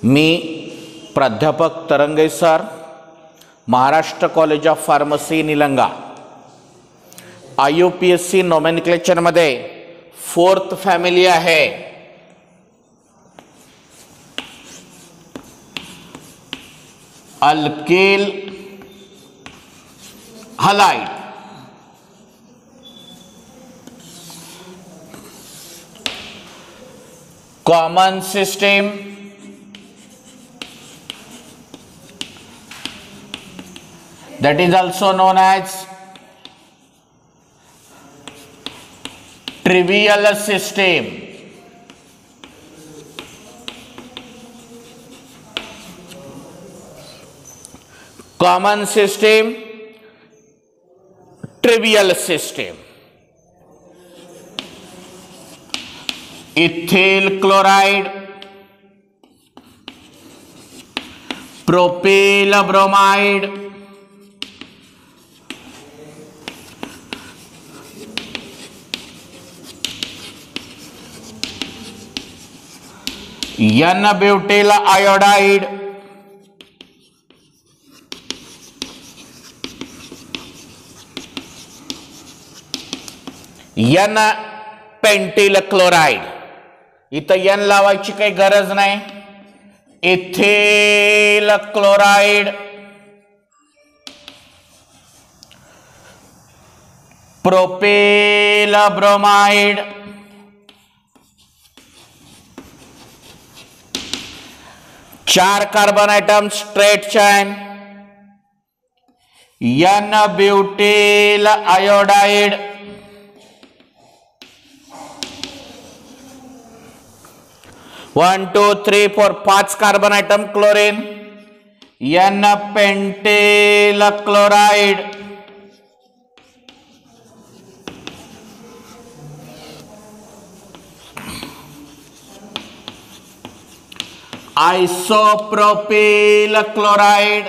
मी प्राध्यापक Tarange sir, Maharashtra college of pharmacy Nilanga, IUPAC नॉमेनक्लेचरमध्ये 4th family आहे. Alkyl halide. Common system that is also known as trivial system. Common system, trivial system. Ethyl chloride, propyl bromide, N-butyl iodide, N-pentyl chloride. इथं N लावायची काही गरज नाही. Ethyl chloride, propyl bromide, चार carbon atom straight chain, N butyl iodide, one two three four 5 carbon atom chlorine, N pentyl chloride, isopropyl chloride,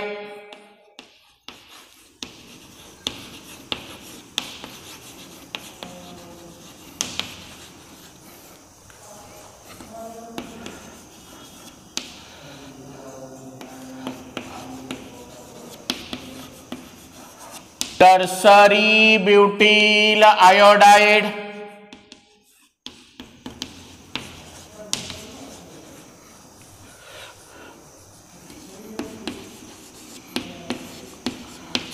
tertiary butyl iodide,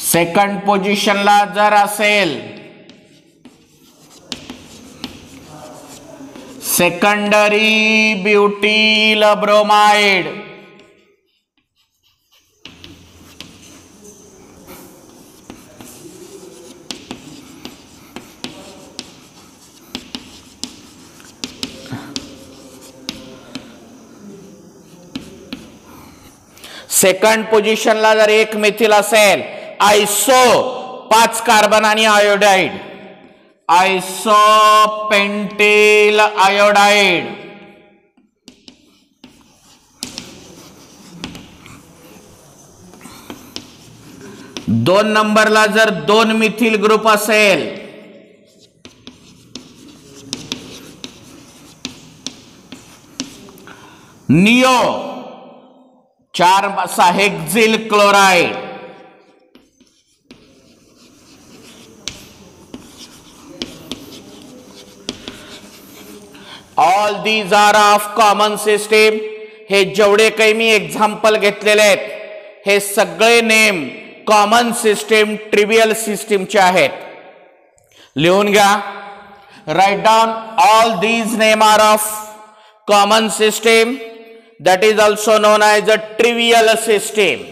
second पोझिशनला जर असेल secondary butyl bromide, second पोझिशनला जर एक मिथिल असेल आयसो 5 कार्बन आणि iodide, isopentyl iodide, दोन नंबरला जर 2 मिथिल ग्रुप असेल neo 4 hexyl chloride, all these are of common system. हे जेवढे काही मी एक्झाम्पल घेतलेले आहेत हे सगळे नेम कॉमन सिस्टीम ट्रिवियल सिस्टीमचे आहेत. लिहून घ्या. Write down all these name are of common system that is also known as a trivial system.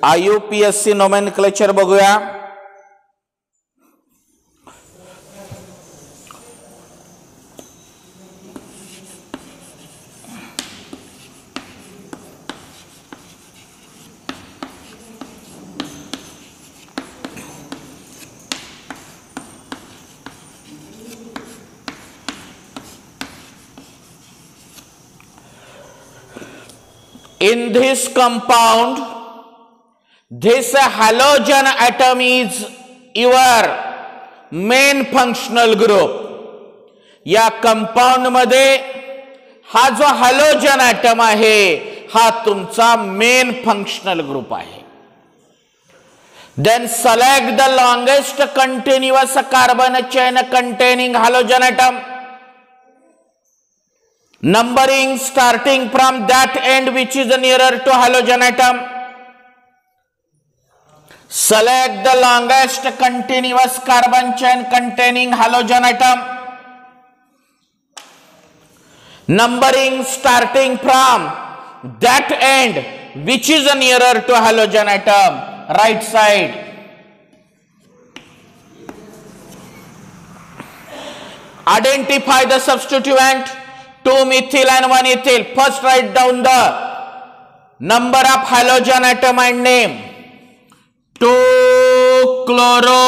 IUPAC nomenclature बघूया. In this compound, this halogen atom is your main functional group. या compound मध्ये हा जो halogen atom आहे हा तुमचा main functional group आहे. Then select the longest continuous carbon chain containing halogen atom. Numbering starting from that end which is nearer to halogen atom. Select the longest continuous carbon chain containing halogen atom. Numbering starting from that end which is nearer to halogen atom. Right side. Identify the substituent. 2 methyl and 1 ethyl. First write down the number of halogen atom and name. 2 chloro,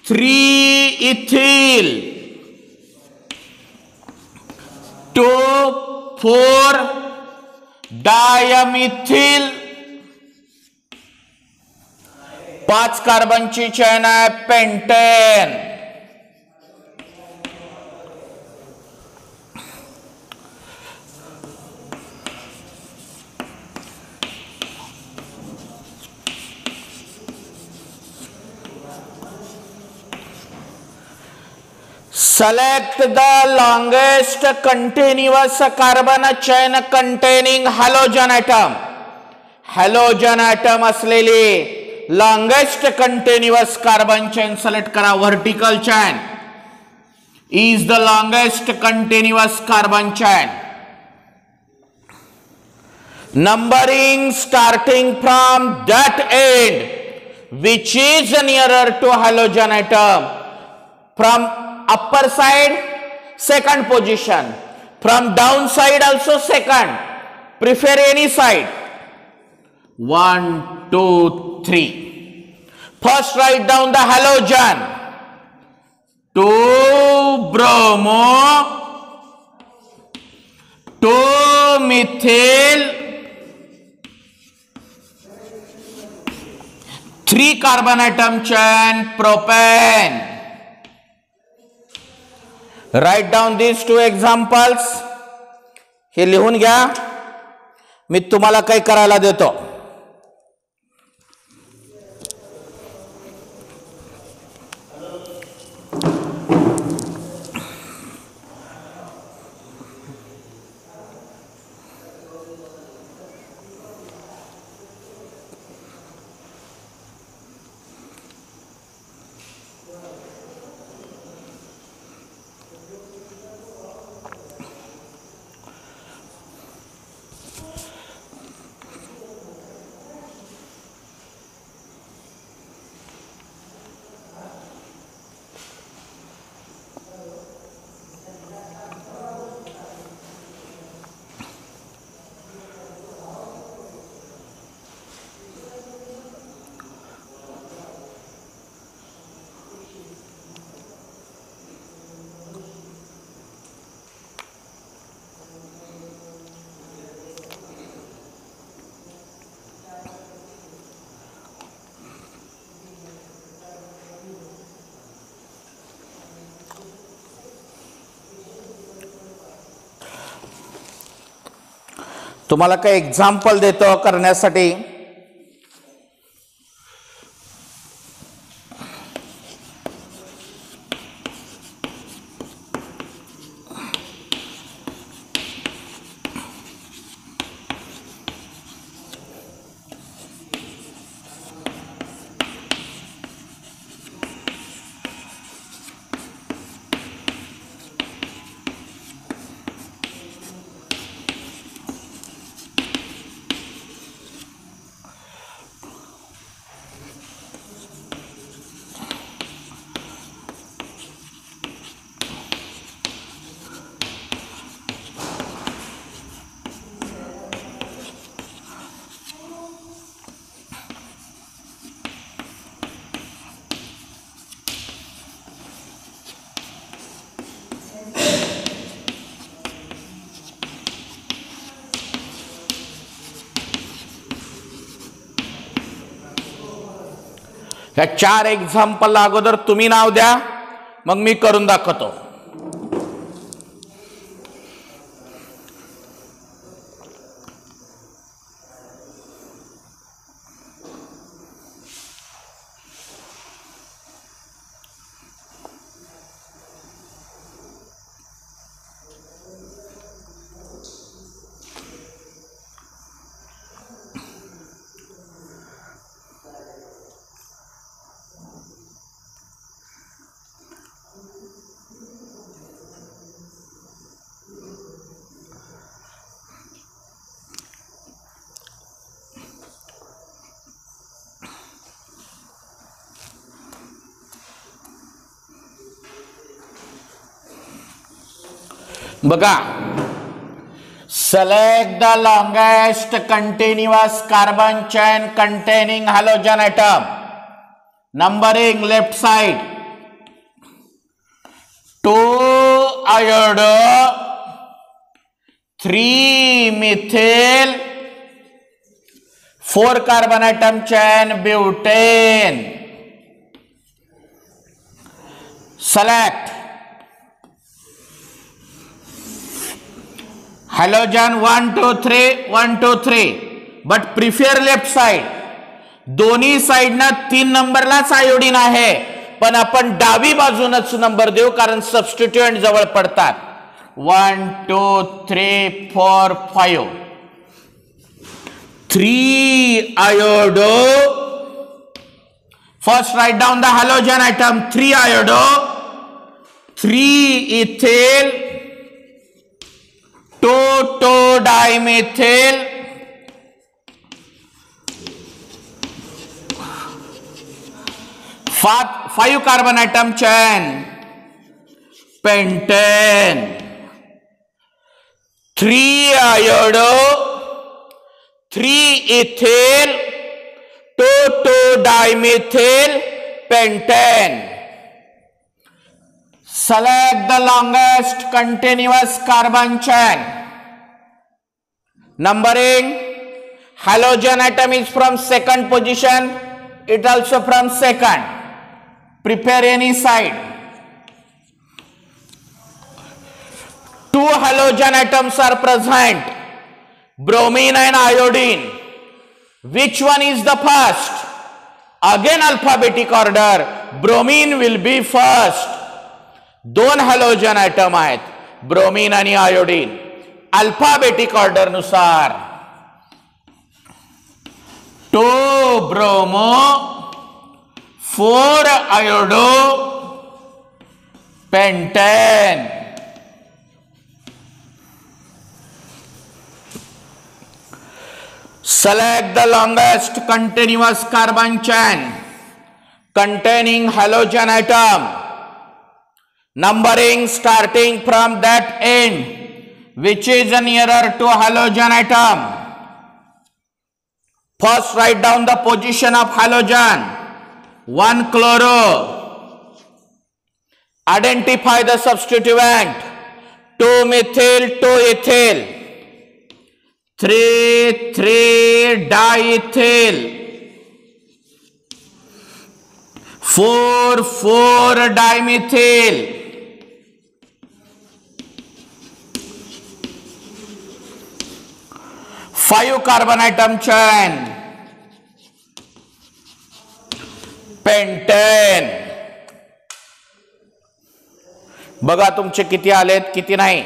3 ethyl, 2 4 dimethyl. 5 कार्बनची chain आहे pentane. Select the longest continuous carbon chain containing halogen atom. Halogen atom असलेली longest continuous carbon chain select करा. vertical chain is the longest continuous carbon chain. Numbering starting from that end which is nearer to halogen atom. From upper side second position, from down side also second, prefer any side. 1 2 3. First write down the halogen. 2 bromo, 2 methyl, 3 carbon atom chain propane. Write down these 2 examples. हे लिहून घ्या. मी तुम्हाला काय करायला देतो. तुम्हाला काही example देतो करण्यासाठी. ह्या 4 एक्झाम्पल अगोदर तुम्ही नाव द्या, मग मी करून दाखवतो. बघा, select the longest continuous carbon chain containing halogen atom. Numbering left side. 2 iodo, 3 methyl, 4 carbon atom chain butane. Select halogen 1 2 3 1 2 3, but prefer left side. दोन्ही साइडना 3 नंबरलाच आयोडीन आहे, पण आपण डावी बाजूनच नंबर देऊ कारण सबस्टिट्यूएंट जवळ पडतात. 1 2 3 4 5. 3 iodo. First write down the halogen atom. 3 iodo, 3 ethyl, 2 dimethyl, 5 carbon atom chain pentane. 3 iodo, 3 ethyl, 2 dimethyl pentane. Select the longest continuous carbon chain. Numbering, halogen atom is from second position, it also from second. Prepare any side. 2 halogen atoms are present, bromine and iodine. Which one is the first? Again alphabetic order, bromine will be first. 2 halogen atom आहेत, bromine आणि iodine. Alphabetic order नुसार 2 bromo, 4 iodo, pentane. Select the longest continuous carbon chain containing halogen atom. Numbering starting from that end which is nearer to halogen atom. First write down the position of halogen. 1 chloro. Identify the substituent. 2 methyl, 2 ethyl, 3 diethyl, 4 dimethyl, 5 carbon atom chain pentane. बघा तुमचे किती आलेत किती नाही.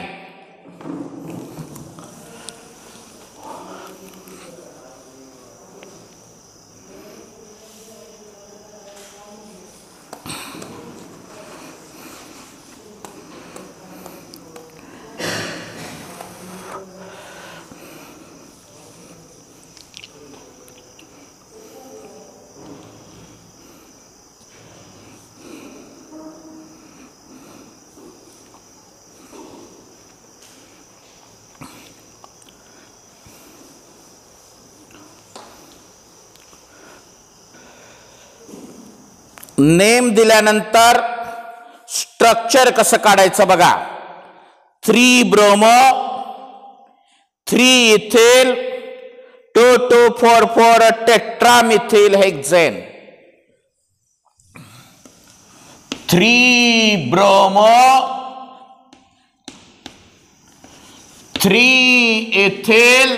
Name दिल्यानंतर structure कसं काढायचं बघा. 3 bromo, 3 ethyl, 2 4 4 tetramethyl hexane. 3 bromo, 3 ethyl,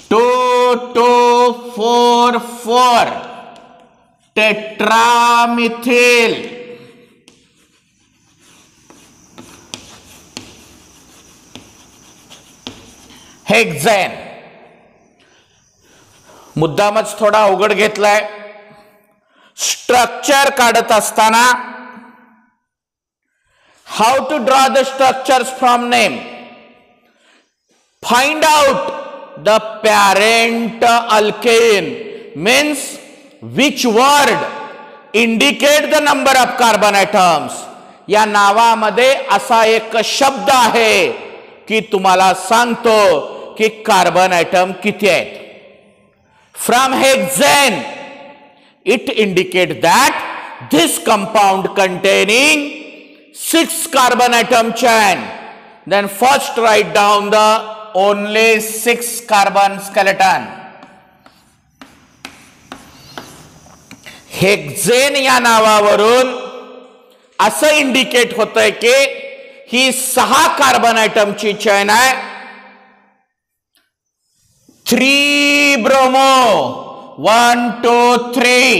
2,2,4,4 tetramethyl. Hexane. मुद्दामच थोडा अवघड घेतलाय. स्ट्रक्चर काढत असताना how to draw the structures from name. Find out the parent alkane means which word indicate the number of carbon atoms. या नावामध्ये असा एक शब्द आहे की तुम्हाला सांगतो की कार्बन ॲटम किती आहेत. From hexane it indicates that this compound containing 6 carbon atom chain. Then first write down the only 6 carbon skeleton. Hexane या नावावरून असं इंडिकेट होतंय की ही 6 कार्बन ॲटमची चेन आहे. 3 bromo, 1, 2, 3,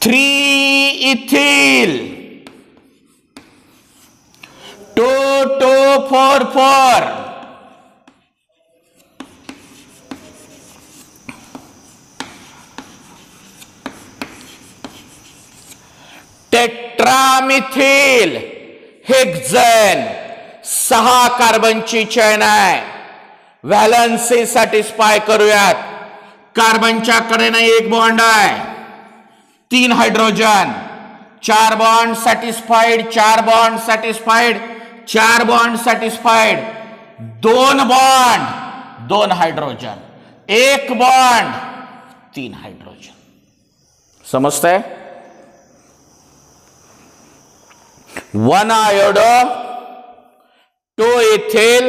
3 ethyl, 2, 2, 4, 4, tetramethyl. Hexane 6 कार्बनची chain आहे. व्हॅलन्सी सॅटिस्फाय करूयात. कार्बनच्या कडेने 1 बॉन्ड आहे, 3 hydrogen, 4 bond satisfied, 4 bond satisfied, 4 bond satisfied, 2 bond, 2 hydrogen, 1 bond, 3 hydrogen. समजतंय. 1 iodo, 2 ethyl,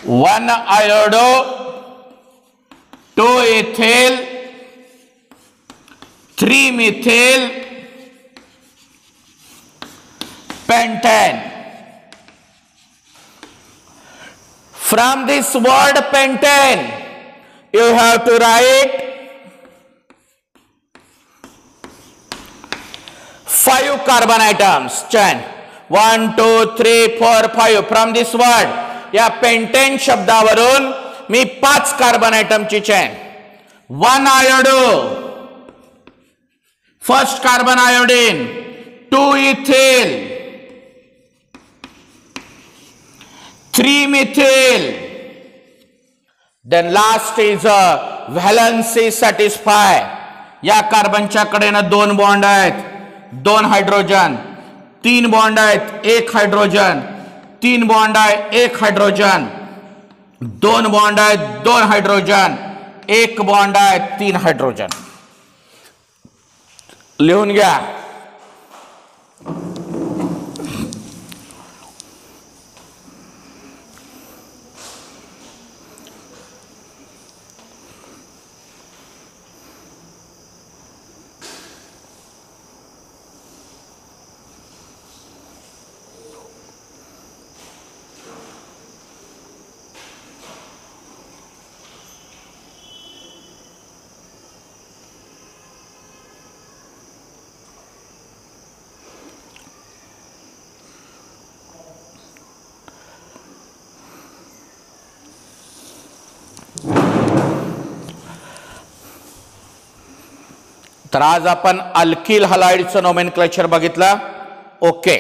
1 iodo, 2 ethyl, 3 methyl, pentane. From this word pentane, you have to write 5 carbon atoms chain. 1, 2, 3, 4, 5. From this word, या pentane शब्दावरून मी 5 carbon ॲटमची chain. 1 iodo, first carbon iodine, 2 ethyl, 3 methyl. Then last is a valency satisfy. या कार्बनच्या कडेने 2 bond आहेत, 2 hydrogen, 3 bond आहेत, 1 hydrogen, 3 bond आहे, 1 hydrogen, 2 bond आहेत, 2 हायड्रोजन, 1 बॉन्ड आहे, 3 हायड्रोजन. लिहून घ्या. तर आज आपण अल्किल हलाइडचं नोमेनक्लेचर बघितलं. ओके.